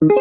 What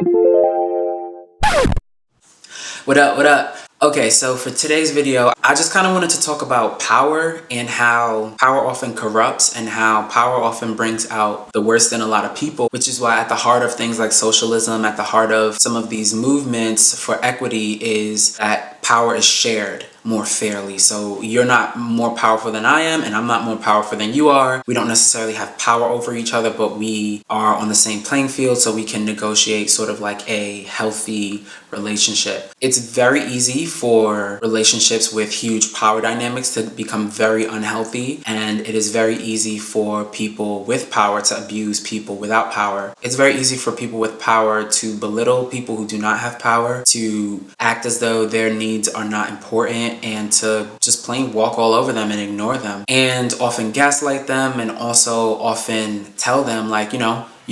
up, what up? Okay, so for today's video, I just kind of wanted to talk about power and how power often corrupts and how power often brings out the worst in a lot of people, which is why at the heart of things like socialism, at the heart of some of these movements for equity is that power is shared more fairly. So you're not more powerful than I am, and I'm not more powerful than you are. We don't necessarily have power over each other, but we are on the same playing field, so we can negotiate sort of like a healthy relationship. It's very easy for relationships with huge power dynamics to become very unhealthy, and it is very easy for people with power to abuse people without power. It's very easy for people with power to belittle people who do not have power, to act as though their needs are not important, and to just plain walk all over them and ignore them, and often gaslight them, and also often tell them, like, you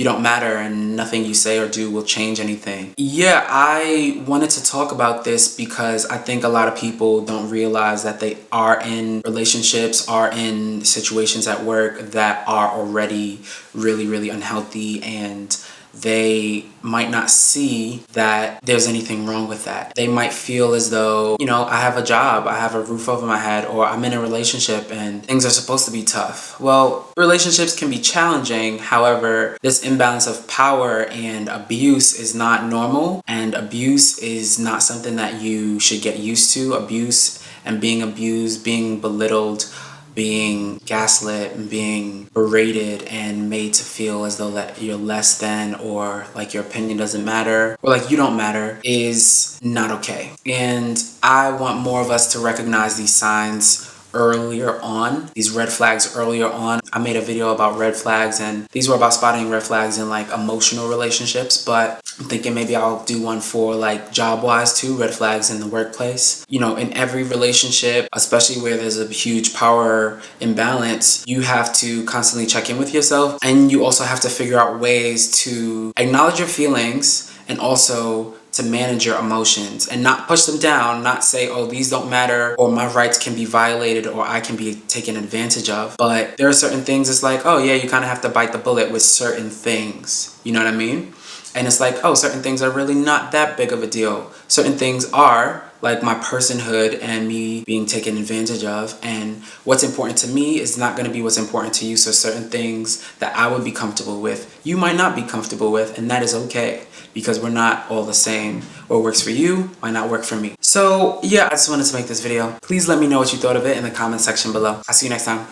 don't matter and nothing you say or do will change anything. Yeah, I wanted to talk about this because I think a lot of people don't realize that they are in relationships, are in situations at work that are already really, really unhealthy, and they might not see that there's anything wrong with that. They might feel as though, I have a job, I have a roof over my head, or I'm in a relationship and things are supposed to be tough. Well, relationships can be challenging. However, this imbalance of power and abuse is not normal, and abuse is not something that you should get used to. Abuse and being abused, being belittled, being gaslit and being berated and made to feel as though that you're less than, or like your opinion doesn't matter, or like you don't matter, is not okay. And I want more of us to recognize these signs earlier on, these red flags earlier on. I made a video about red flags, and these were about spotting red flags in like emotional relationships, but I'm thinking maybe I'll do one for like job-wise too, red flags in the workplace. In every relationship, especially where there's a huge power imbalance, you have to constantly check in with yourself, and you also have to figure out ways to acknowledge your feelings and also to manage your emotions and not push them down, not say, oh, these don't matter, or my rights can be violated, or I can be taken advantage of. But there are certain things, it's like, oh yeah, you kind of have to bite the bullet with certain things. You know what I mean? And it's like, oh, certain things are really not that big of a deal. Certain things are, like my personhood and me being taken advantage of, and what's important to me is not going to be what's important to you. So certain things that I would be comfortable with, you might not be comfortable with, and that is okay, because we're not all the same. What works for you might not work for me. So yeah, I just wanted to make this video. Please let me know what you thought of it in the comment section below. I'll see you next time.